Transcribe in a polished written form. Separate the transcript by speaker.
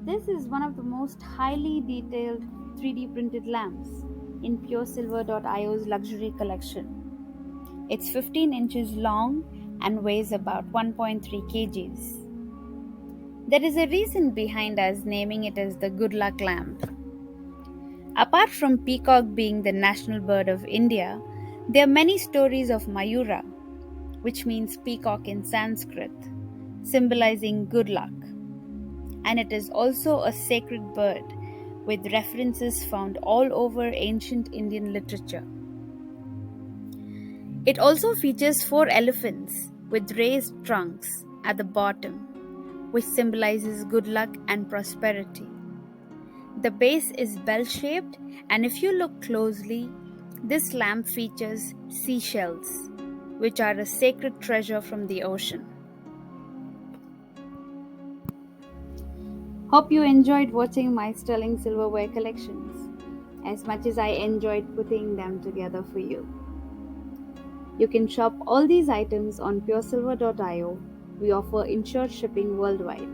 Speaker 1: This is one of the most highly detailed 3D printed lamps in PureSilver.io's luxury collection. It's 15 inches long and weighs about 1.3 kgs. There is a reason behind us naming it as the good luck lamp. Apart from peacock being the national bird of India, there are many stories of Mayura, which means peacock in Sanskrit, symbolizing good luck. And it is also a sacred bird with references found all over ancient Indian literature. It also features 4 elephants with raised trunks at the bottom, which symbolizes good luck and prosperity. The base is bell shaped, and if you look closely, this lamp features seashells, which are a sacred treasure from the ocean. Hope you enjoyed watching my sterling silverware collections as much as I enjoyed putting them together for you. You can shop all these items on PureSilver.io. We offer insured shipping worldwide.